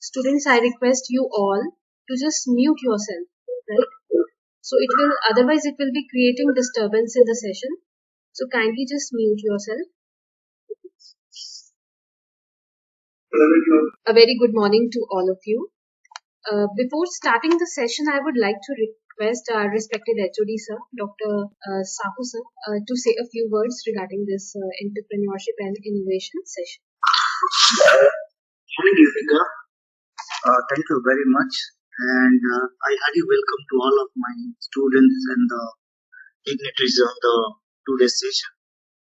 Students, I request you all to just mute yourself, right? So otherwise it will be creating disturbance in the session. So kindly just mute yourself. A very good morning to all of you. Before starting the session, I would like to request our respected HOD sir, Dr. Sahu sir, to say a few words regarding this entrepreneurship and innovation session. Morning, Yuvika. Thank you very much. And I highly welcome to all of my students and the dignitaries on the today's session.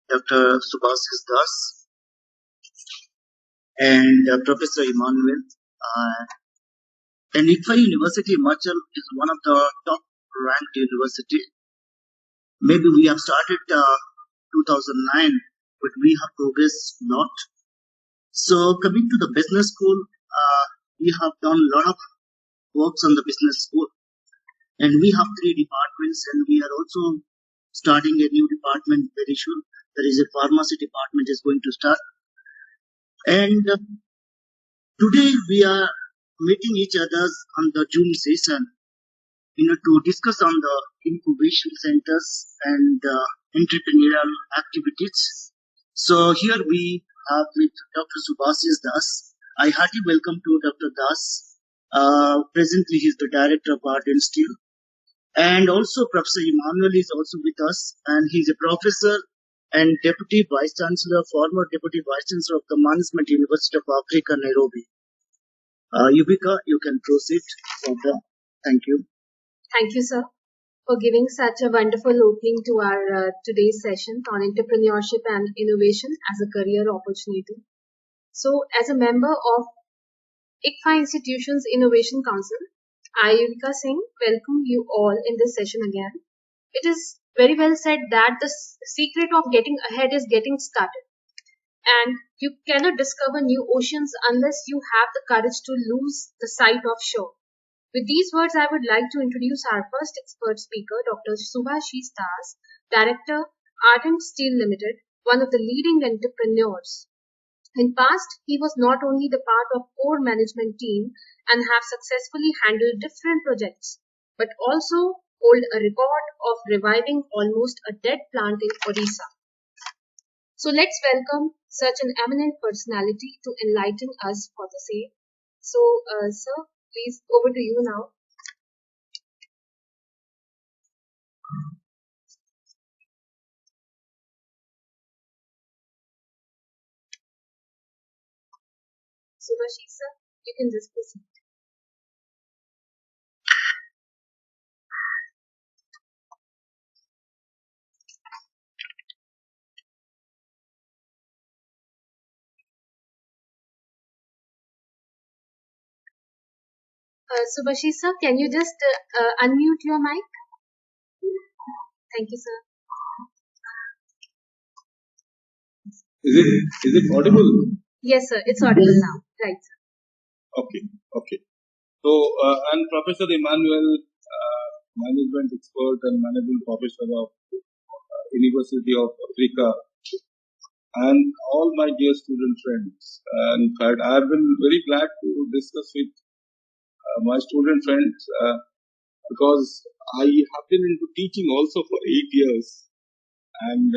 Dr. Subhasis Das and Professor Emmanuel. And ICFAI University Himachal is one of the top ranked university. Maybe we have started 2009, but we have progressed a lot. So coming to the business school, we have done a lot of works on the business school. And we have 3 departments, and we are also starting a new department very soon. There is a pharmacy department is going to start. And today we are meeting each other on the Zoom session, to discuss on the incubation centers and entrepreneurial activities. So here we have with Dr. Subhasis Das. I heartily welcome to Dr. Das. Presently, he is the director of Art and Steel. And also Professor Emmanuel is also with us, and he's a professor and Deputy Vice Chancellor, former Deputy Vice Chancellor of the Management University of Africa, Nairobi. Yuvika, you can proceed further. Thank you. Thank you, sir, for giving such a wonderful opening to our today's session on entrepreneurship and innovation as a career opportunity. So, as a member of ICFAI Institution's Innovation Council, I, Yuvika Singh, welcome you all in this session again. It is very well said that the secret of getting ahead is getting started. And you cannot discover new oceans unless you have the courage to lose the sight of shore. With these words, I would like to introduce our first expert speaker, Dr. Subhasis Das, Director, Art and Steel Limited, one of the leading entrepreneurs. In past, he was not only the part of core management team and have successfully handled different projects, but also hold a record of reviving almost a dead plant in Odisha. So let's welcome such an eminent personality to enlighten us for the same. So, sir, please, over to you now. Subhasis, sir, you can just proceed. Subhasis, sir, can you just unmute your mic? Thank you, sir. Is it audible? Yes, sir, it's audible now. Right, sir. Okay. So, I'm Professor Emmanuel, management expert and managing professor of University of Africa, and all my dear student friends. In fact, I have been very glad to discuss with my student friends because I have been into teaching also for 8 years, and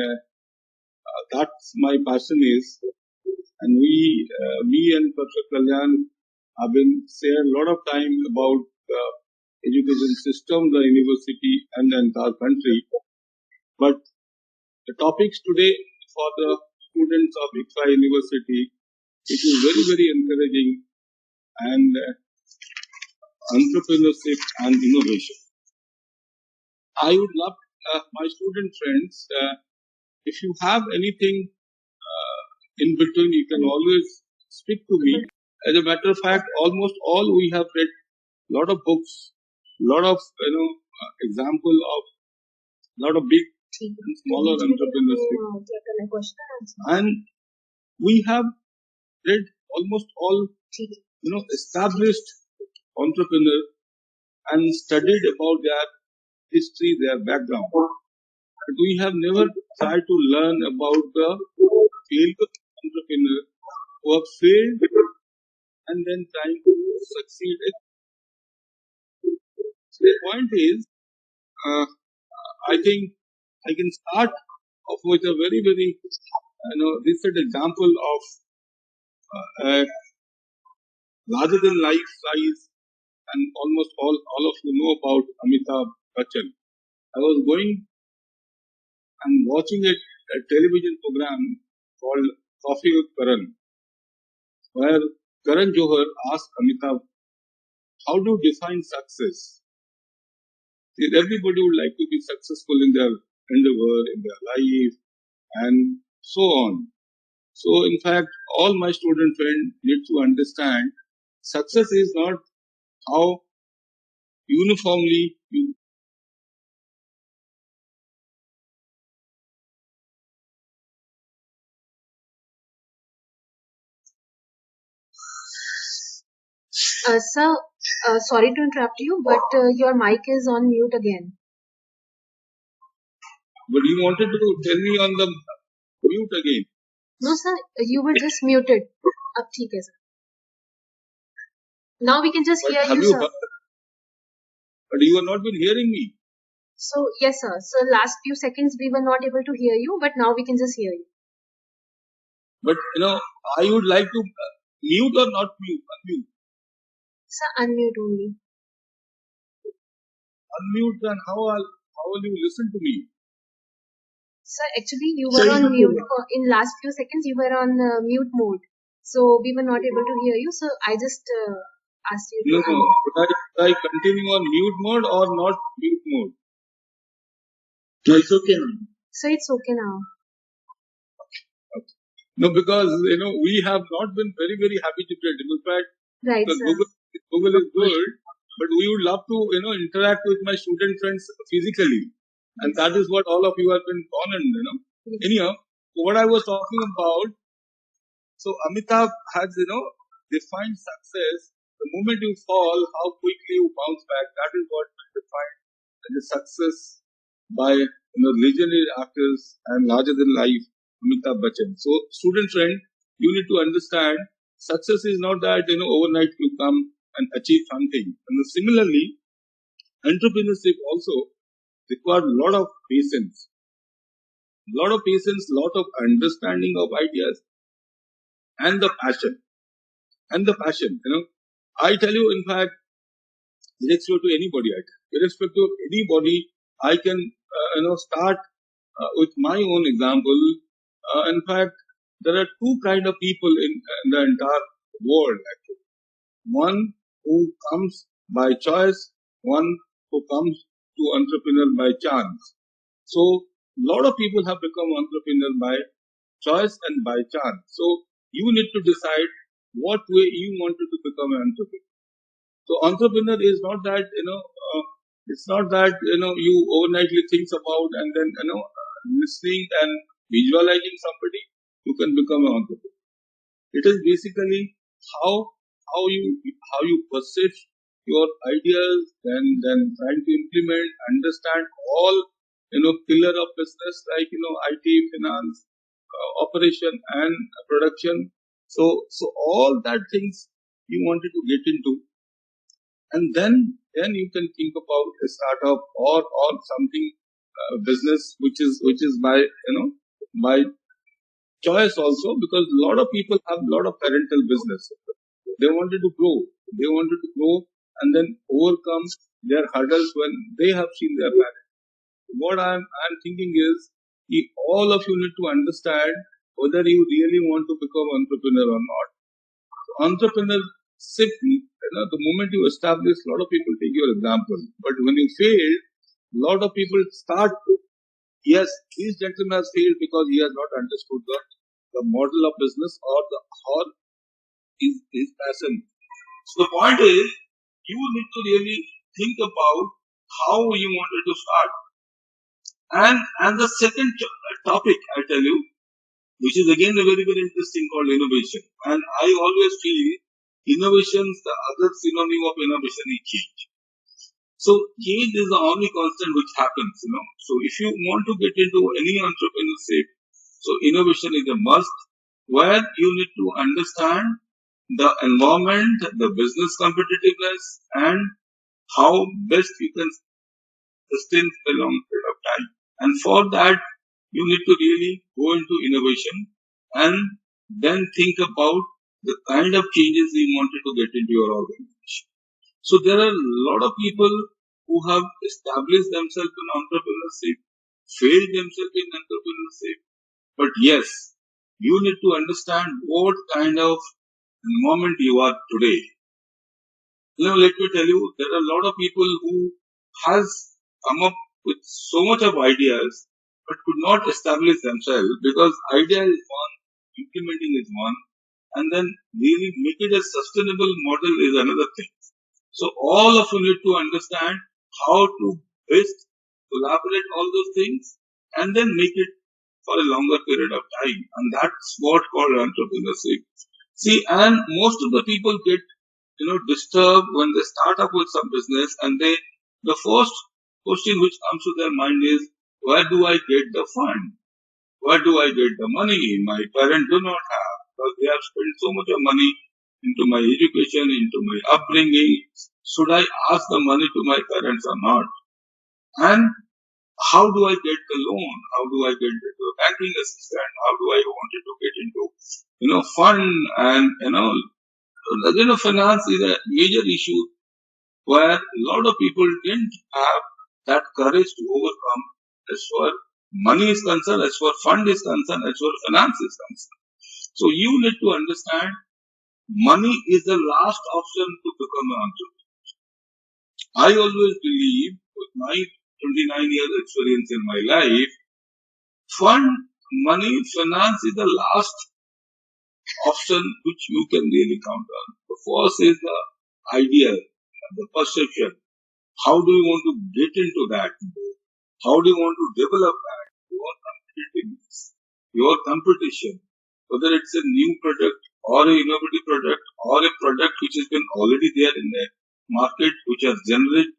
that's my passion is. And me and Professor Kalyan have been share a lot of time about the education system, the university, and the entire country. But the topics today for the students of ICFAI University, it is very, very encouraging, and entrepreneurship and innovation. I would love my student friends, if you have anything in between, you can always speak to me. As a matter of fact, almost all we have read lot of books, lot of example of lot of big and smaller entrepreneurs, and we have read almost all established entrepreneurs and studied about their history, their background. But we have never tried to learn about the field of entrepreneur who have failed and then trying to succeed. So the point is, I think I can start off with a very, very recent example of a larger than life size, and almost all of you know about Amitabh Bachchan. I was going and watching a television program called Coffee with Karan, where Karan Johar asked Amitabh, how do you define success? Everybody would like to be successful in their endeavor, in their life, and so on. So, in fact, all my student friends need to understand success is not how uniformly you. Sir, sorry to interrupt you, but your mic is on mute again. But you wanted to tell me on the mute again. No, sir, you were just muted. Ab theek hai, sir. Now we can just But hear have you, you sir. But you have not been hearing me. So, yes, sir. So, last few seconds we were not able to hear you, but now we can just hear you. But I would like to mute or not mute? Unmute. Sir, unmute only. Unmute, then how will you listen to me? Sir, actually you were on mute in last few seconds. You were on mute mode, so we were not able to hear you. So I just asked you to. No. Should I continue on mute mode or not mute mode? No, it's okay now. So it's okay now. No, because we have not been very, very happy to get. In fact, Right, sir. Google is good, but we would love to interact with my student friends physically, and that is what all of you have been on and Yes. Anyhow, so what I was talking about. So Amitabh has defined success. The moment you fall, how quickly you bounce back. That is what we define as a success by legendary actors and larger than life Amitabh Bachchan. So, student friend, you need to understand success is not that overnight you come and achieve something. And similarly, entrepreneurship also requires a lot of patience, lot of understanding of ideas, and the passion. I tell you, in fact, irrespective to anybody, I can start with my own example. In fact, there are two kind of people in the entire world. Actually, one who comes by choice, one who comes to entrepreneur by chance. So, a lot of people have become entrepreneur by choice and by chance. So, you need to decide what way you wanted to become an entrepreneur. So, entrepreneur is not that it's not that you overnightly think about and then listening and visualizing somebody you can become an entrepreneur. It is basically how you perceive your ideas, then trying to implement, understand all pillar of business like IT, finance, operation, and production. So all that things you wanted to get into, and then you can think about a startup or something business which is by by choice also, because a lot of people have a lot of parental business. They wanted to grow and then overcome their hurdles when they have seen their parents. What I'm thinking is, all of you need to understand whether you really want to become entrepreneur or not. Entrepreneurship, the moment you establish, a lot of people take your example. But when you fail, a lot of people start to. Yes, this gentleman has failed because he has not understood the model of business or his passion. So the point is, you need to really think about how you wanted to start. And the second topic I tell you, which is again a very, very interesting, called innovation. And I always feel innovations, the other synonym of innovation is change. So change is the only constant which happens, So if you want to get into any entrepreneurship, so innovation is a must. where you need to understand the environment, the business competitiveness, and how best you can sustain for a long period of time. And for that, you need to really go into innovation and then think about the kind of changes you wanted to get into your organization. So there are a lot of people who have established themselves in entrepreneurship, failed themselves in entrepreneurship. But yes, you need to understand what kind of environment you are today. Let me tell you, there are a lot of people who has come up with so much of ideas, but could not establish themselves because idea is one, implementing is one, and then really make it a sustainable model is another thing. So all of you need to understand how to best collaborate all those things and then make it for a longer period of time. And that's what called entrepreneurship. See, and most of the people get, disturbed when they start up with some business and the first question which comes to their mind is, where do I get the fund? Where do I get the money? My parents do not have, because they have spent so much of money into my education, into my upbringing. Should I ask the money to my parents or not? And how do I get the loan? How do I get into a banking assistant? How do I wanted to get into, fund and, finance is a major issue where a lot of people didn't have that courage to overcome as far money is concerned, as far fund is concerned, as far finance is concerned. So you need to understand money is the last option to become an entrepreneur. I always believe with my 29 years experience in my life, fund, money, finance is the last option which you can really count on. The first is the idea, the perception. How do you want to get into that? How do you want to develop that? Your competitiveness, your competition, whether it's a new product or a innovative product or a product which has been already there in the market, which has generated.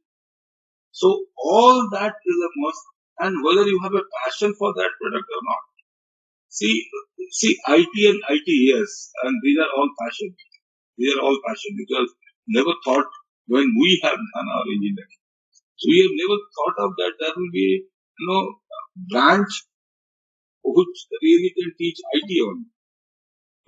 So all that is a must, and whether you have a passion for that product or not. See, IT and ITES, and these are all passion. These are all passion because never thought when we have done our engineering. So we have never thought of that there will be branch which really can teach IT on,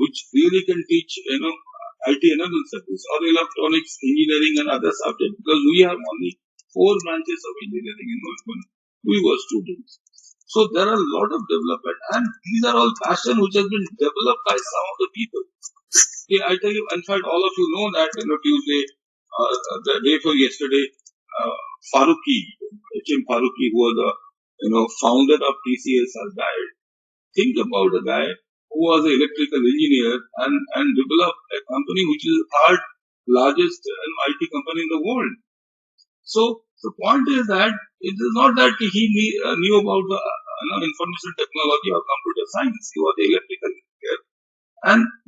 which really can teach IT enabled service or electronics engineering and other subjects because we have only 4 branches of engineering in when we were students. So there are a lot of development and these are all passion which has been developed by some of the people. Okay, I tell you, in fact, all of you know that Tuesday, the day for yesterday, Farooqi, H.M. Farooqi, who was the founder of TCS, has died. Think about a guy who was an electrical engineer and developed a company which is the third largest IT company in the world. So the point is that it is not that he knew about the information technology or computer science. He was an electrical engineer,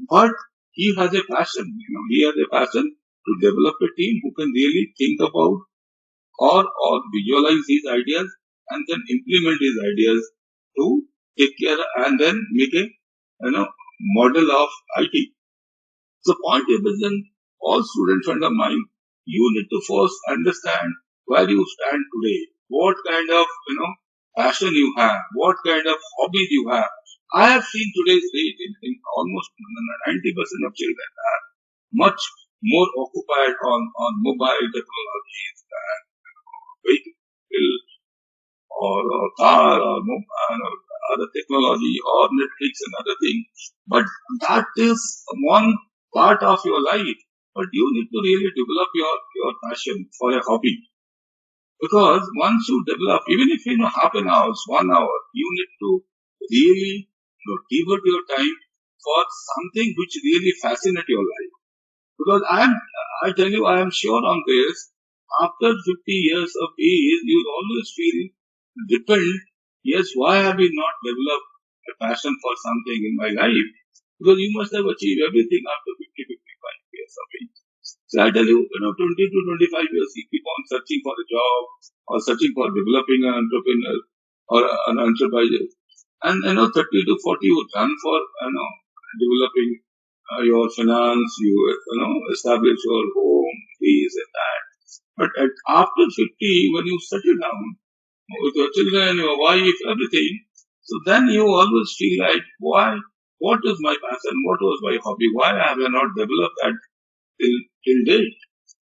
but he has a passion. He has a passion to develop a team who can really think about or visualize his ideas and then implement his ideas to take care and then make a model of IT. So point is that all students under mine, you need to first understand where you stand today, what kind of passion you have, what kind of hobbies you have. I have seen today's date in almost 90% of children are much more occupied on mobile technologies and vehicle or car or other technology or Netflix and other things. But that is one part of your life. But you need to really develop your passion for a hobby. Because once you develop, even if half an hour, 1 hour, you need to really devote your time for something which really fascinates your life. Because I tell you, I am sure on this, after 50 years of age, you will always feel depend, yes, why have you not developed a passion for something in my life? Because you must have achieved everything after 50, 55 years of age. So I tell you, 20 to 25 years, you keep on searching for a job or searching for developing an entrepreneur or an enterprise. And 30 to 40 would run for developing your finance, you establish your home, this and that. But after 50, when you settle down with your children, your wife, everything, so then you always feel like, why? What is my passion? What was my hobby? Why have I not developed that till date?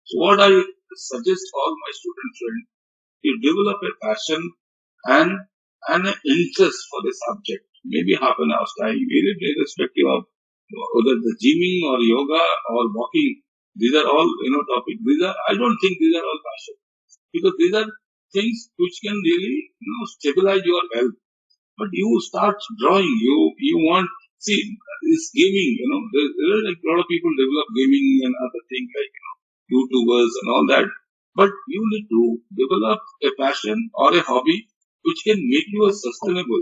So what I suggest all my student friends, you develop a passion and an interest for the subject. Maybe half an hour's time, irrespective of whether the gymming or yoga or walking. These are all topics. I don't think these are all passion, because these are things which can really stabilize your health. But you start drawing, you want, see, this gaming, there are like a lot of people develop gaming and other things like YouTubers and all that. But you need to develop a passion or a hobby which can make you a sustainable,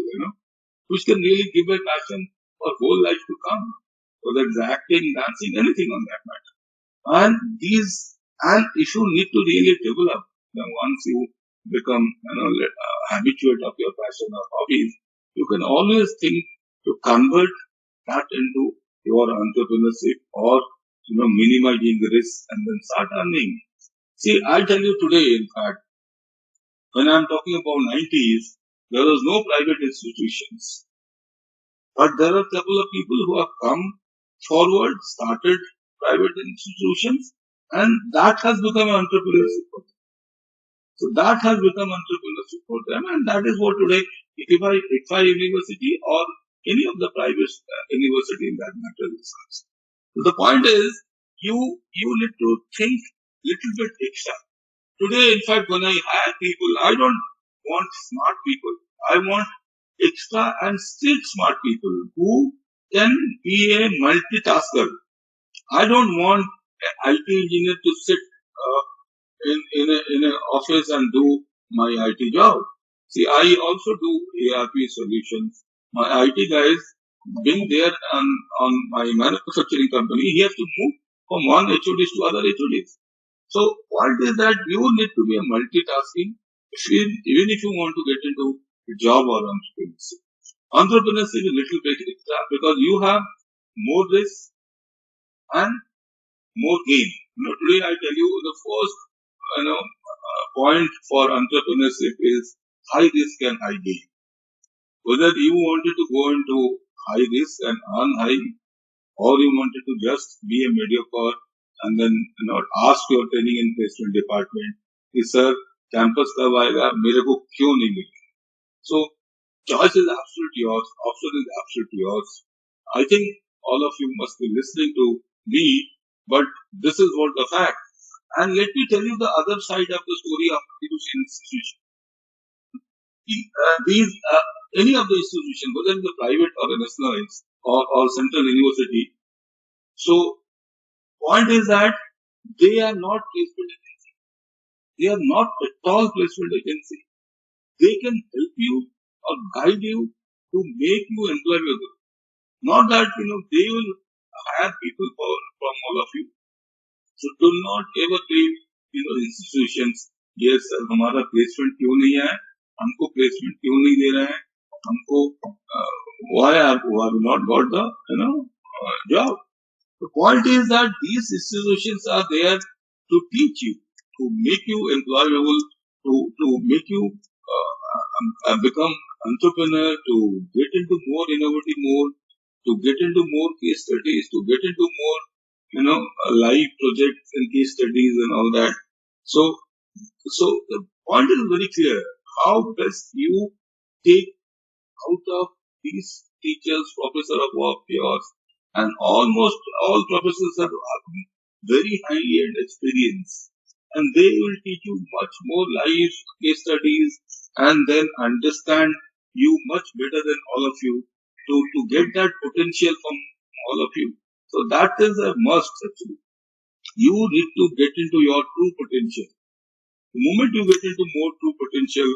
which can really give a passion for whole life to come. Whether it's acting, dancing, anything on that matter. And if you need to really develop, then once you become habituate of your passion or hobbies, you can always think to convert that into your entrepreneurship or minimizing the risk and then start earning. See, I tell you today, in fact, when I'm talking about 90s, there was no private institutions. But there are a couple of people who have come forward, started private institutions, and that has become entrepreneurship for them. So that has become entrepreneurship for them, and that is what today ICFAI University or any of the private university in that matter is. So the point is, you need to think little bit extra. Today, in fact, when I hire people, I don't want smart people. I want extra and still smart people who can be a multitasker. I don't want an IT engineer to sit in an office and do my IT job. See, I also do ERP solutions. My IT guys being there on my manufacturing company, he has to move from one HODs to other HODs. So point is that you need to be a multitasking, even if you want to get into a job or entrepreneurship. Entrepreneurship is a little bit extra because you have more risk and more gain. Today I tell you the first point for entrepreneurship is high risk and high gain. Whether you wanted to go into high risk and earn high, or you wanted to just be a mediocre and then ask your training and placement department कि sir campus कब आएगा मेरे को क्यों नहीं मिलेगा. So choice is absolutely yours, option is absolutely yours. I think all of you must be listening to me, but this is what the fact. And let me tell you the other side of the story of institution. Any of the institution, whether in the private or a nationalized or central university. So point is that they are not placement agency. They are not at all placement agency. They can help you or guide you to make you employable. Not that they will hire people from all of you. So do not ever blame institutions. Yes, sir, हमारा placement क्यों नहीं है? हमको placement क्यों नहीं दे रहे हैं? हमको why have not got the job? The point is that these institutions are there to teach you, to make you employable, to make you become entrepreneur, to get into more innovative mode, to get into more case studies, to get into more live projects and case studies and all that. So the point is very clear. How best you take out of these teachers, professor of yours, and almost all professors are very highly experienced, and they will teach you much more live case studies and then understand you much better than all of you to get that potential from all of you. So that is a must actually. You need to get into your true potential. The moment you get into more true potential,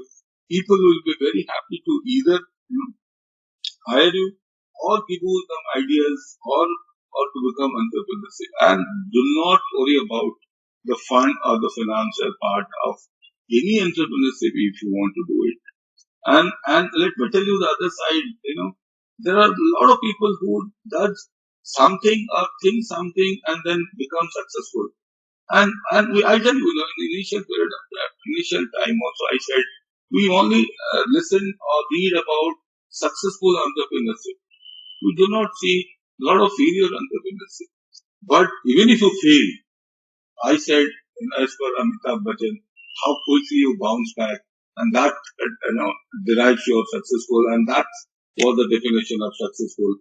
people will be very happy to either hire you or give you some ideas or to become entrepreneurs. And do not worry about the fund or the financial part of any entrepreneurship if you want to do it. And let me tell you the other side, there are a lot of people who does something or think something and then become successful. And I tell you, in the initial period of that, initial time also, I said, we only listen or read about successful entrepreneurship. We do not see a lot of failure entrepreneurship. But even if you fail, I said, as per Amitabh Bachchan, how quickly you bounce back, and that derives your successful, and that was the definition of successful.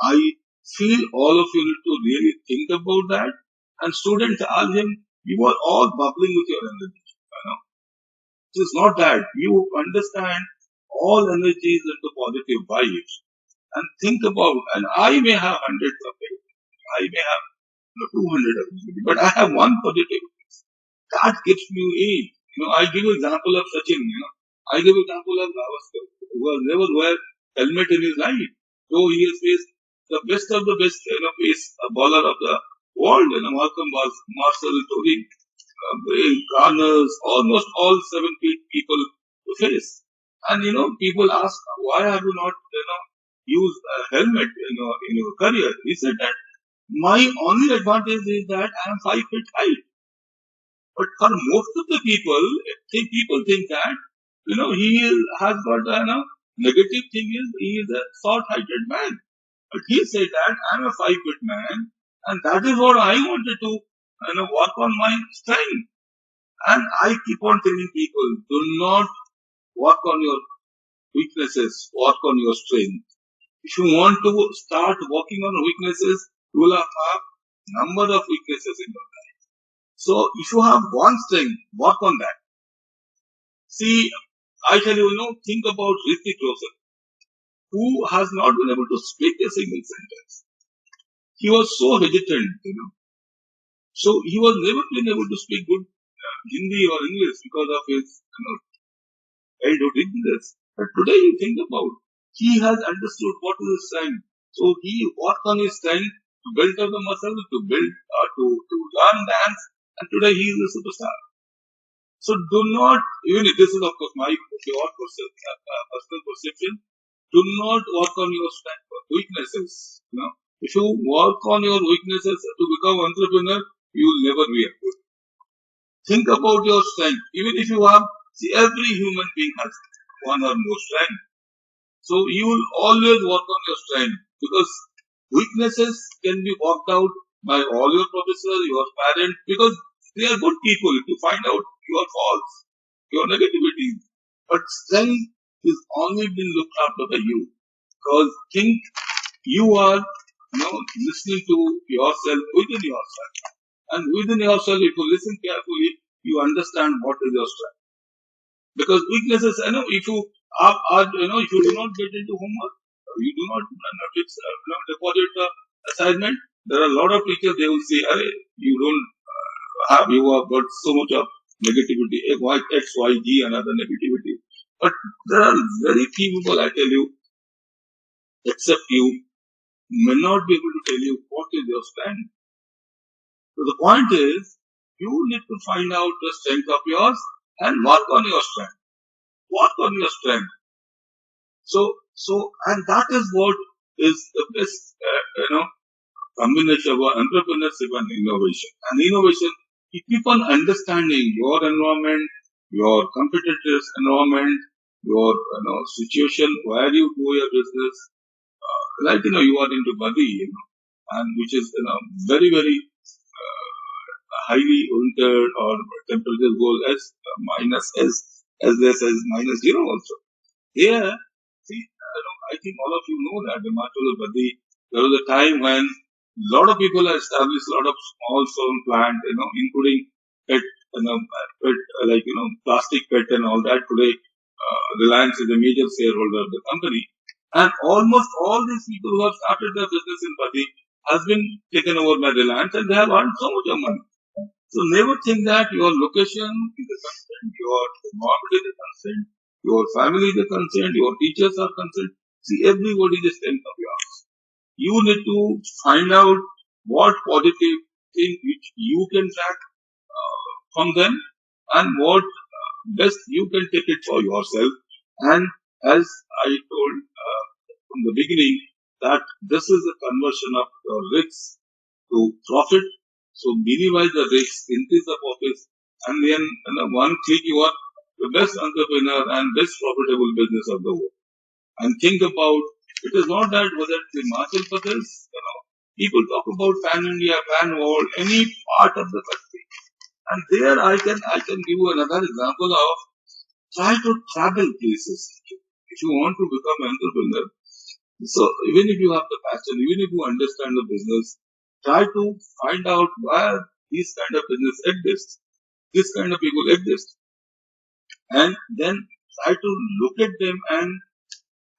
I feel all of you need to really think about that. And students ask him, you are all bubbling with your energy. It is not that you understand all energies into positive vibes, and think about. And I may have hundreds of it. I may have 200 of it, but I have one positive. That gives me age. I give you example of Sachin. I give example of Gavaskar, who has never wear helmet in his life. So he has faced the best of the best, pace bowler of the world. Malcolm was Marcel, Tony, Braille, Garners, almost all 7 feet people to face. And people ask, why have you not, used a helmet, in your career? He said that my only advantage is that I am 5 feet high. But for most of the people, people think that, he has got a negative thing is he is a short-heighted man. But he said that I'm a 5 foot man, and that is what I wanted to, work on my strength. And I keep on telling people, do not work on your weaknesses, work on your strength. If you want to start working on weaknesses, you will have number of weaknesses in your life. So if you have one strength, work on that. See, I tell you, think about Hrithik Roshan, who has not been able to speak a single sentence. He was so hesitant, So he was never been able to speak good Hindi or English because of his childhood ignorance. But today you think about, he has understood what is his strength. So he worked on his strength to build up the muscle, to build, to learn dance, and today he is a superstar. So do not, even if this is of course my pure personal perception, do not work on your strength or weaknesses. If you work on your weaknesses to become entrepreneur, you will never be a good. Think about your strength. Even if you have, see, every human being has one or more strength. So you will always work on your strength, because weaknesses can be worked out by all your professors, your parents, because they are good people to find out your faults, your negativities. But strength is only been looked after by you. Because think you are listening to yourself within yourself. And within yourself, if you listen carefully, you understand what is your strength. Because weaknesses, if you if you do not get into homework, you do not deposit the assignment, there are a lot of teachers, they will say, you have got so much of negativity, X, Y, G, and other negativity. But there are very few people, I tell you, except you, may not be able to tell you what is your strength. So the point is, you need to find out the strength of yours and work on your strength. Work on your strength. So, and that is what is the best, combination of entrepreneurship and innovation. And innovation, you keep on understanding your environment, your competitors' environment, your situation, where you do your business. Like you are into Badi, and which is very very highly wintered, or temperature goes as minus as less as -0 also. Here, see, I think all of you know that Himachal Badi, there was a time when a lot of people established a lot of small stone plant, including pet, plastic pet and all that. Today, Reliance is a major shareholder of the company, and almost all these people who have started their business in Badi has been taken over by Reliance, and they have earned so much of money. So never think that your location is a concern, your environment is a concern, your family is a concern, your teachers are concerned. See, everybody is a strength of yours. You need to find out what positive thing which you can track from them, and what best you can take it for yourself. And as I told from the beginning, that this is a conversion of risk to profit. So minimize the risk, increase the profits, and then one click you are the best entrepreneur and best profitable business of the world. And think about, it is not that whether it's Himachal Pradesh, people talk about pan India, pan world, any part of the country. And there I can give you another example of try to travel places. If you want to become an entrepreneur, so even if you have the passion, even if you understand the business, try to find out where these kind of business exists, this kind of people exist, and then try to look at them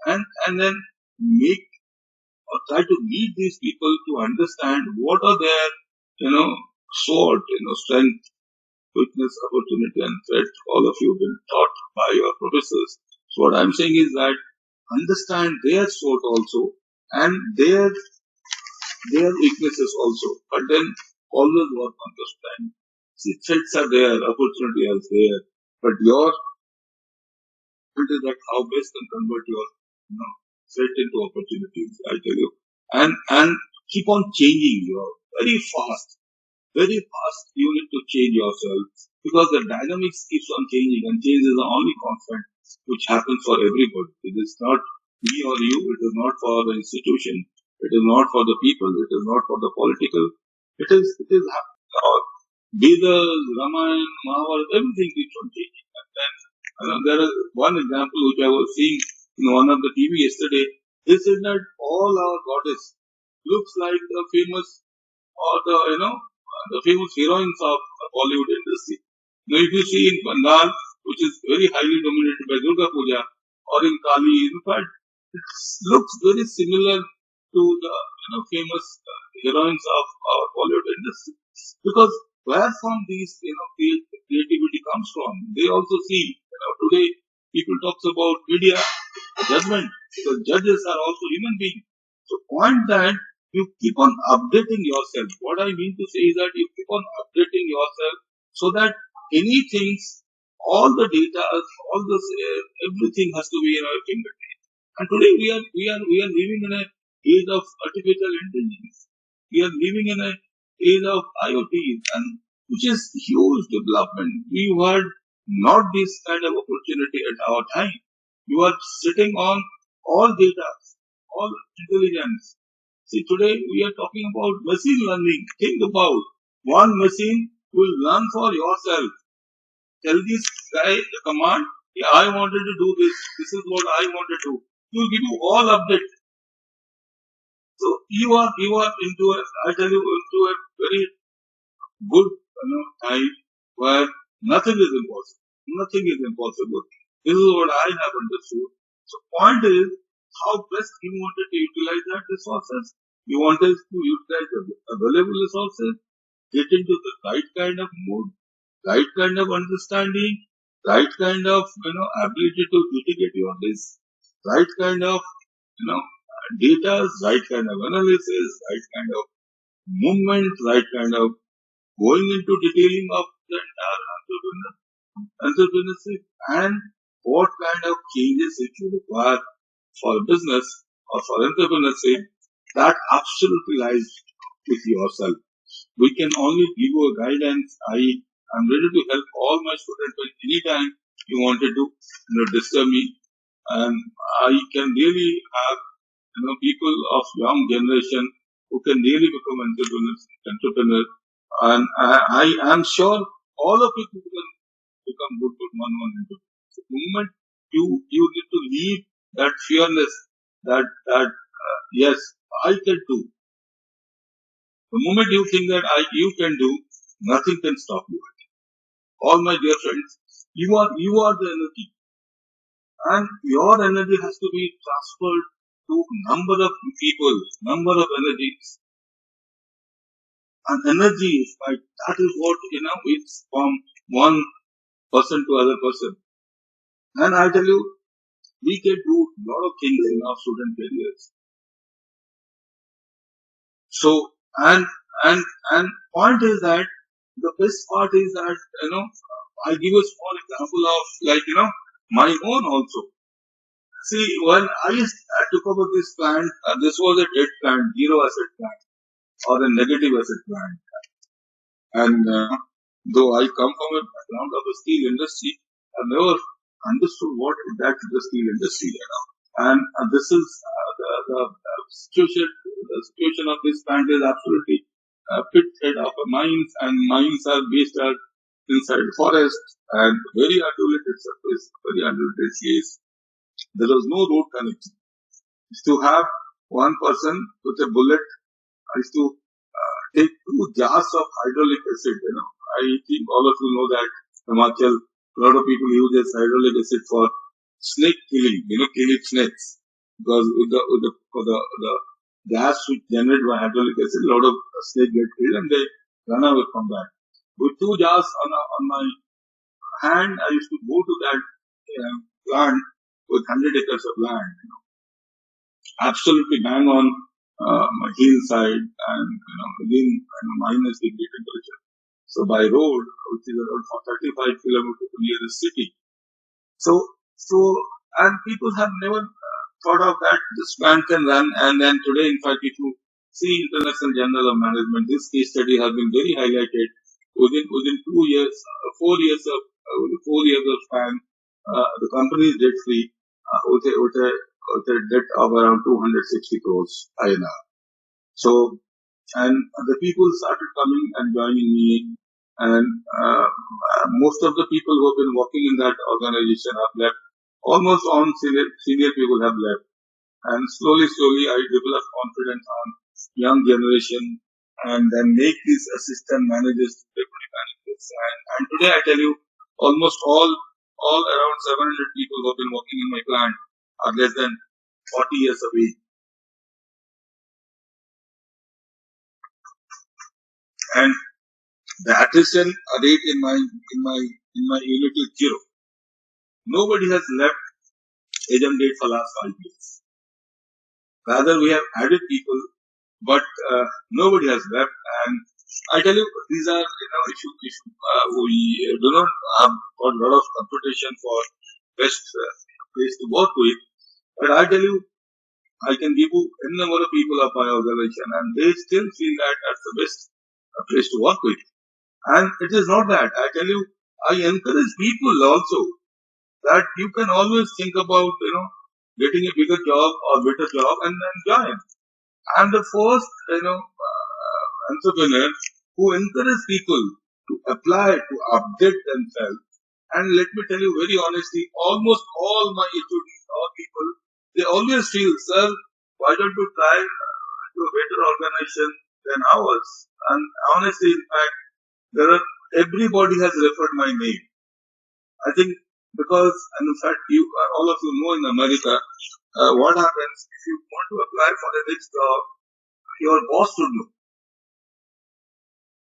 and then make or try to meet these people to understand what are their strength, weakness, opportunity, and threat. All of you have been taught by your professors. So what I'm saying is that understand their SWOT also and their weaknesses also, but then always work on the strength. See, threats are there, opportunity is there, but your it is that how best can convert your threat into opportunities. I tell you, and keep on changing. Your very fast. Very fast, you need to change yourself because the dynamics keeps on changing, and change is the only constant which happens for everybody. It is not me or you. It is not for the institution. It is not for the people. It is not for the political. It is happening. Vedas, Ramayana, Mahabharata, everything keeps on changing. And then there is one example which I was seeing in one of the TV yesterday. They said that all our goddess looks like the famous or the famous heroines of the Bollywood industry. Now, if you see in Bengal, which is very highly dominated by Durga Puja, or in Kali, in fact, it looks very similar to the famous heroines of our Bollywood industry. Because where from these creativity comes from, they also see. Today, people talks about media judgment because judges are also human beings. So, point that you keep on updating yourself. What I mean to say is that you keep on updating yourself so that anything, all the data, all this, everything has to be in our fingertips. And today we are living in an age of artificial intelligence. We are living in an age of IoT, and which is huge development. We had not this kind of opportunity at our time. You are sitting on all data, all intelligence. See, today we are talking about machine learning. Think about one machine will learn for yourself. Tell this guy the command, yeah, I wanted to do this. This is what I want to do. He will give you all updates. So you are into I tell you, into a very good time where nothing is impossible. Nothing is impossible. This is what I have understood. So point is how best you wanted to utilize that resources. You wanted to utilize the available resources, get into the right kind of mood, right kind of understanding, right kind of ability to mitigate your risk, right kind of data, right kind of analysis, right kind of movement, right kind of going into detailing of the entire entrepreneurship and what kind of changes it you require for business or for entrepreneurship, that absolutely lies with yourself. We can only give you a guidance. I am ready to help all my students anytime you wanted to disturb me, and I can really have people of young generation who can really become entrepreneurs, and I am sure all of you can become good one entrepreneurs. The moment you need to leave that fearless, that yes, I can do. The moment you think that you can do, nothing can stop you. All my dear friends, you are the energy, and your energy has to be transferred to number of people, number of energies. And energy is like that is what it's from one person to other person. And I tell you, we can do a lot of things in our student careers. So and point is that the best part is that I give a small example of my own also. See, when I took over this plant, this was a dead plant, zero asset plant, or a negative asset plant. And though I come from a background of the steel industry, I've never understood what that is the steel industry. And this is the situation of this plant is absolutely pit head of a mines, and mines are based out inside forest and very undulated surface, very undulated place. There was no road connection. To have one person with a bullet, I used to take 2 jars of hydraulic acid. I think all of you know that Himachal, a lot of people use this hydraulic acid for snake killing, killing snakes. Because for the gas which generated by hydraulic acid, a lot of snakes get killed and they run away from that. With 2 jars on my hand, I used to go to that plant with 100 acres of land. Absolutely bang on hillside and within minus degree temperature. So by road, which is around 35 kilometers near the city. So and people have never thought of that this plant can run. And then today, in fact, if you see International Journal of Management, this case study has been very highlighted. Within 2 years, 4 years of 4 years of span, the company is debt free with a debt of around 260 crores INR. So, and the people started coming and joining me, and most of the people who have been working in that organization have left. Almost all senior people have left, and slowly I developed confidence on young generation, and then make these assistant managers, deputy managers, and today I tell you, almost all around 700 people who have been working in my plant are less than 40 years of age. And the attrition rate in my unit is 0. Nobody has left agent date for last 5 years. Rather, we have added people, but nobody has left. And I tell you, these are issues. We do not have got a lot of competition for best place to work with. But I tell you, I can give you a number of people of my organization, and they still feel that that's the best place to work with. And it is not that. I tell you, I encourage people also that you can always think about, getting a bigger job or better job and then join. I'm the first, entrepreneur who encourage people to apply, to update themselves. And let me tell you very honestly, almost all my students or people, they always feel, sir, why don't you try to a better organization than ours? And honestly, in fact, everybody has referred my name. I think because, and in fact, all of you know in America, what happens if you want to apply for the next job, your boss should know.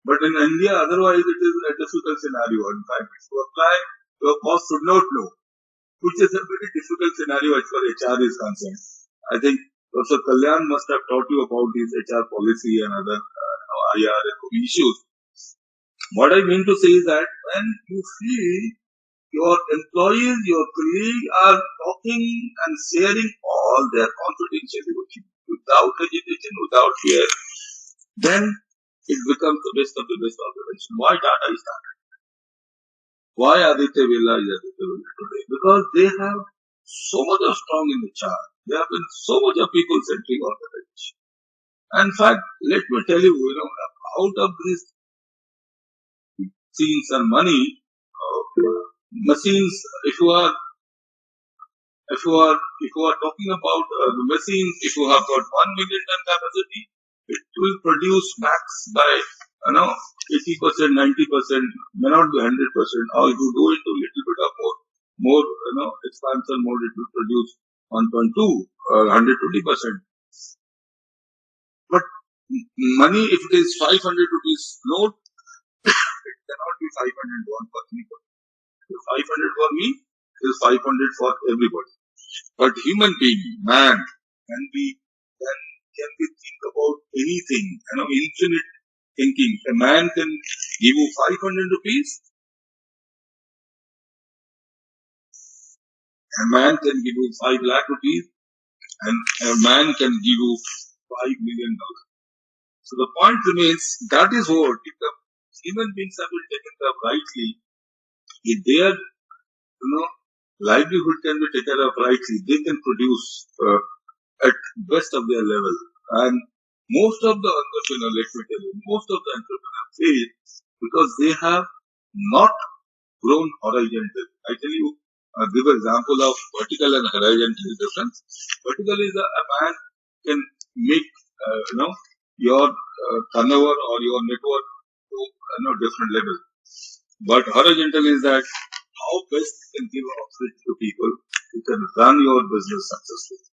But in India, otherwise it is a difficult scenario. In fact, to apply, your boss should not know, which is a very difficult scenario as far as HR is concerned. I think Professor Kalyan must have taught you about these HR policy and other IR issues. What I mean to say is that when you feel your employees, your colleagues are talking and sharing all their confidentiality with you without hesitation, without fear, then it becomes the best of the best organization. Why Tata is Tata? Why Aditya Birla is Aditya Birla today? Because they have so much of strong in the chart. There have been so much of people-centric organization. And in fact, let me tell you, out of these machines and money, machines, if you are talking about the machines, if you have got 1 million ton capacity, it will produce max by 80%, 90%, may not be 100%. Or if you do it to a little bit of more expansion mode, it will produce 1.2 120%. But money, if it is 500 rupees note, it cannot be 501 for me. 500 for me, it is 500 for everybody. But human being, man, can we think about anything, infinite thinking. A man can give you 500 rupees A man can give you 5 lakh rupees and a man can give you $5 million. So the point remains, that is what, if the human beings have been taken care of rightly, if their livelihood can be taken care of rightly, they can produce at best of their level. And most of the entrepreneurs, let me tell you, most of the entrepreneurs fail because they have not grown horizontal. I tell you, give an example of vertical and horizontal difference. Vertical is a man can make, your turnover or your network to different level. But horizontal is that how best you can give opportunity to people who can run your business successfully.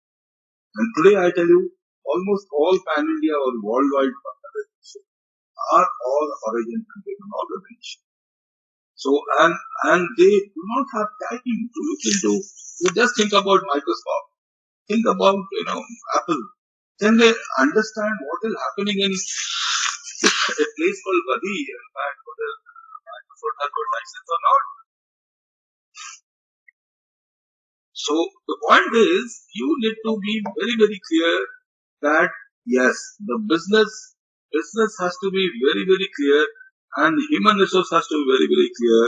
And today I tell you, almost all pan-India or worldwide organizations are all horizontal driven organizations. So, and they do not have time to look into, you just think about Microsoft, think about, Apple. Then they understand what is happening in a place called Badi and whether Microsoft has got license or not. So the point is, you need to be very, very clear that yes, the business has to be very, very clear, and the human resource has to be very, very clear,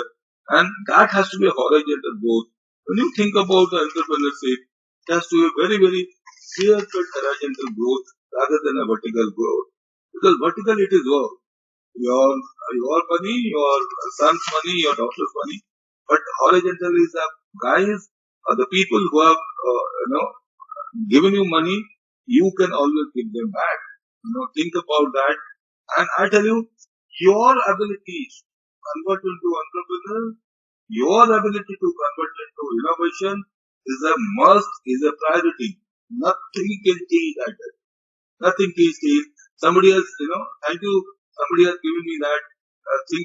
and that has to be a horizontal growth. When you think about the entrepreneurship, it has to be a very, very clear-cut horizontal growth rather than a vertical growth. Because vertical it is work. Your money, your son's money, your daughter's money. But horizontal is the guys or the people who have given you money, you can always give them back. Think about that. And I tell you, your ability to convert into entrepreneur, your ability to convert into innovation is a must, is a priority. Nothing can change that. Nothing can change. Somebody has, thank you. Somebody has given me that thing.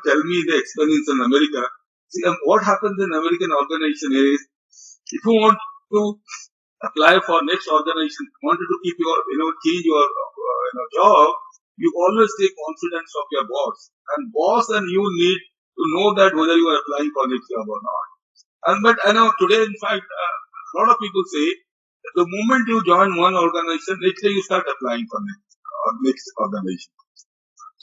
Tell me the experience in America. See, what happens in American organization is, if you want to apply for next organization, wanted to keep your, change your, job, you always take confidence of your boss. And boss and you need to know that whether you are applying for next job or not. But I know today, in fact, a lot of people say that the moment you join one organization, next day you start applying for next organization.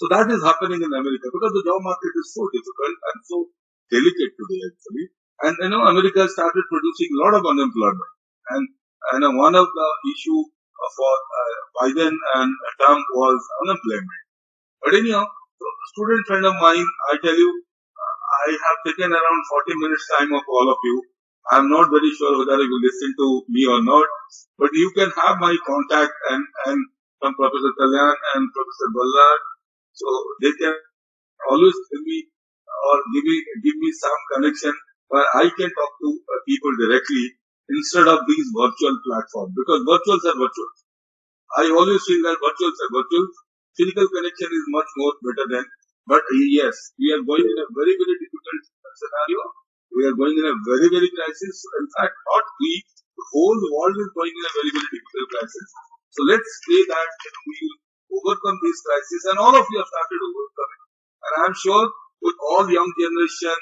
So that is happening in America because the job market is so difficult and so delicate today, actually. And America started producing a lot of unemployment. And one of the issue for Biden and Trump was unemployment. But anyhow, a student friend of mine, I tell you, I have taken around 40 minutes time of all of you. I'm not very sure whether you will listen to me or not, but you can have my contact and from Professor Kalyan and Professor Ballar. So they can always tell me or give me some connection where I can talk to people directly instead of these virtual platforms, because virtuals are virtual. I always feel that virtuals are virtual. Physical connection is much more better than. But yes, we are going in a very, very difficult scenario. We are going in a very, very crisis. In fact, not we, the whole world is going in a very, very difficult crisis. So let's pray that we will overcome this crisis, and all of you have started overcoming. And I'm sure with all young generation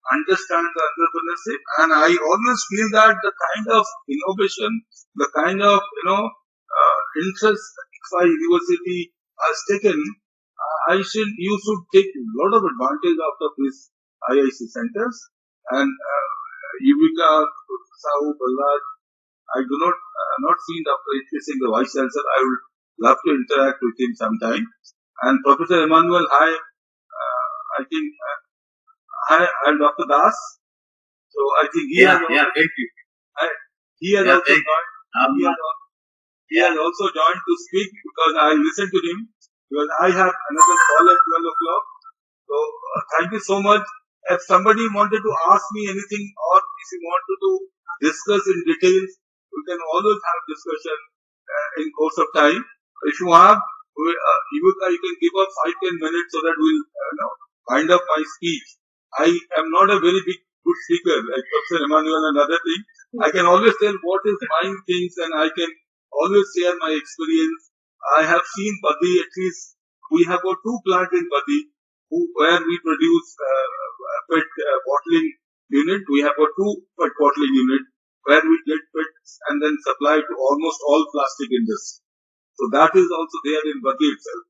understand the entrepreneurship, and I always feel that the kind of innovation, the kind of interest ICFAI University has taken, you should take a lot of advantage out of these IIIC centers. And Yuvika, Sahu, Ballad, I do not see Dr. H.P. the Vice Chancellor. I would love to interact with him sometime. And Professor Emmanuel, hi, I think, hi, and Dr. Das. So I think he has thank you. He has also joined. He has also joined to speak because I listened to him, because I have another call at 12 o'clock. So thank you so much. If somebody wanted to ask me anything, or if you wanted to discuss in details, we can always have discussion in course of time. If you have, you can give up 5-10 minutes so that we'll wind up my speech. I am not a very good speaker like Professor Emmanuel and other things. I can always tell what is my things, and I can always share my experience. I have seen Badi, at least we have got 2 plants in Badi where we produce PET bottling unit. We have a 2 PET bottling unit where we get PETs and then supply to almost all plastic industry. So that is also there in Bhatti itself.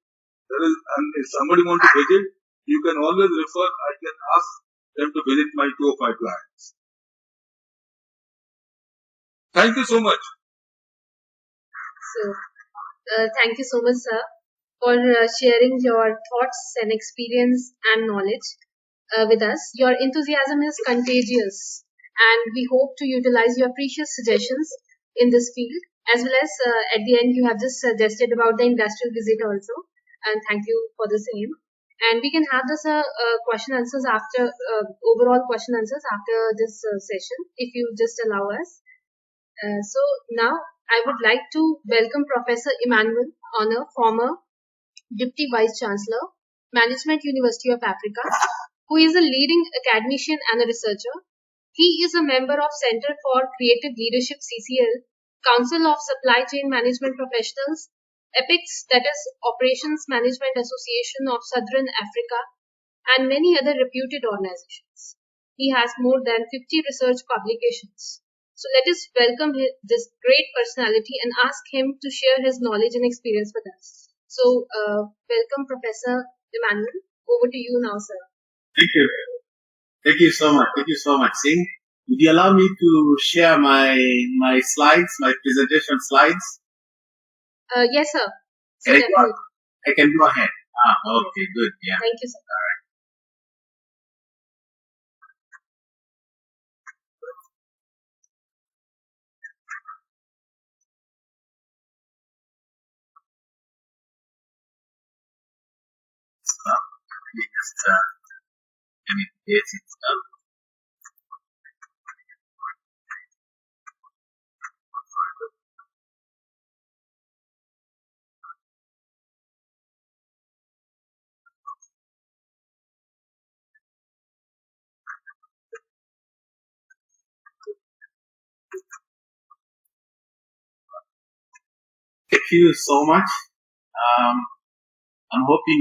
And if somebody wants to visit, you can always refer. I can ask them to visit my 205 plants. Thank you so much. So, thank you so much, sir, for sharing your thoughts and experience and knowledge with us. Your enthusiasm is contagious, and we hope to utilize your precious suggestions in this field, as well as at the end you have just suggested about the industrial visit also, and thank you for the same. And we can have this question answers after overall question answers after this session, if you just allow us. So now I would like to welcome Professor Emmanuel Honor, former Deputy Vice Chancellor, Management University of Africa, who is a leading academician and a researcher. He is a member of Center for Creative Leadership CCL, Council of Supply Chain Management Professionals, EPICS, that is Operations Management Association of Southern Africa, and many other reputed organizations. He has more than 50 research publications. So let us welcome this great personality and ask him to share his knowledge and experience with us. So, welcome, Professor Emmanuel. Over to you now, sir. Thank you. Thank you so much. Thank you so much, Singh. Would you allow me to share my slides, my presentation slides? Yes, sir. So I can go ahead. Okay, good. Yeah. Thank you, sir. All right. Thank you so much. I'm hoping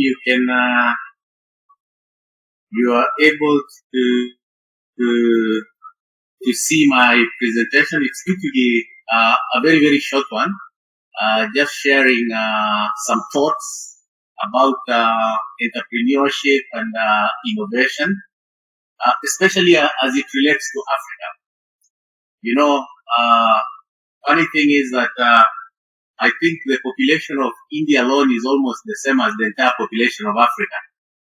you are able to see my presentation. It's going to be a very, very short one. Just sharing some thoughts about entrepreneurship and innovation, especially as it relates to Africa. You know, funny thing is that I think the population of India alone is almost the same as the entire population of Africa.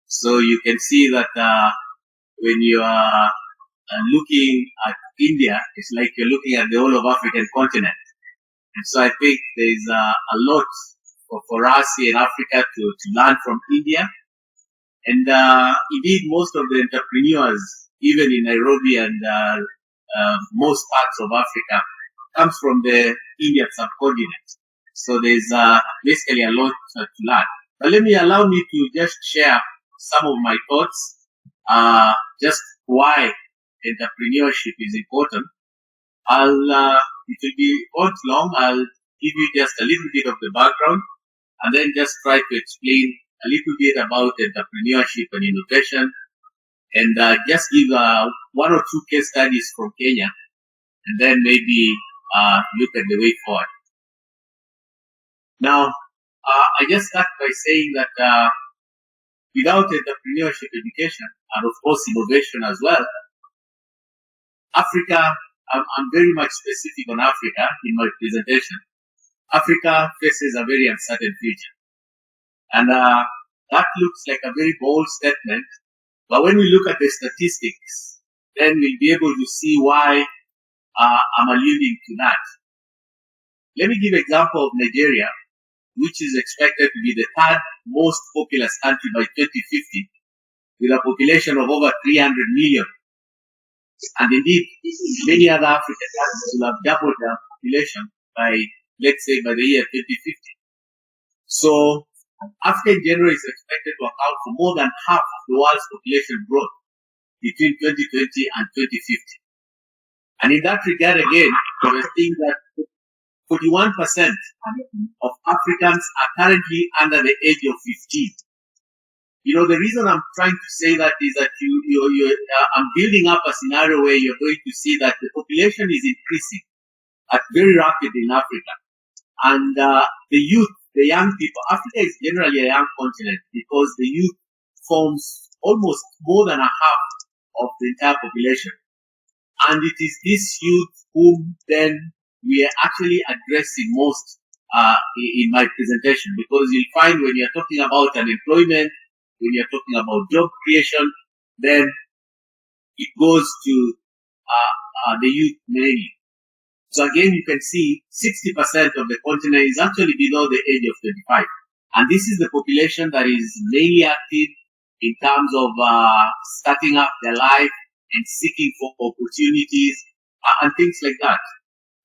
So you can see that when you are looking at India, it's like you're looking at the whole of African continent. And so I think there's a lot for us here in Africa to learn from India. And indeed, most of the entrepreneurs, even in Nairobi and most parts of Africa, comes from the Indian subcontinent. So there's basically a lot to learn. But allow me to just share some of my thoughts, just why entrepreneurship is important. It will be not long. I'll give you just a little bit of the background and then just try to explain a little bit about entrepreneurship and innovation, and just give one or two case studies from Kenya, and then maybe look at the way forward. Now, I just start by saying that without entrepreneurship education, and of course innovation as well, Africa, I'm very much specific on Africa in my presentation. Africa faces a very uncertain future. And that looks like a very bold statement. But when we look at the statistics, then we'll be able to see why I'm alluding to that. Let me give an example of Nigeria, which is expected to be the third most populous country by 2050, with a population of over 300 million. And indeed, many other African countries will have doubled their population by, let's say, by the year 2050. So, Africa in general is expected to account for more than half of the world's population growth between 2020 and 2050. And in that regard, again, we're seeing that 41% of Africans are currently under the age of 15. The reason I'm trying to say that is that I'm building up a scenario where you're going to see that the population is increasing at very rapid in Africa. And the youth, the young people, Africa is generally a young continent because the youth forms almost more than a half of the entire population. And it is this youth whom then we are actually addressing most in my presentation, because you'll find when you're talking about unemployment, when you're talking about job creation, then it goes to the youth mainly. So again, you can see 60% of the continent is actually below the age of 25. And this is the population that is mainly active in terms of starting up their life and seeking for opportunities and things like that.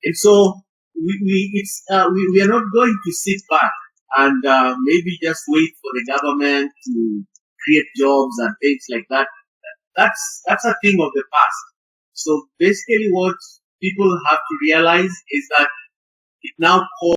And so we are not going to sit back and maybe just wait for the government to create jobs and things like that. That's a thing of the past. So basically what people have to realize is that it now calls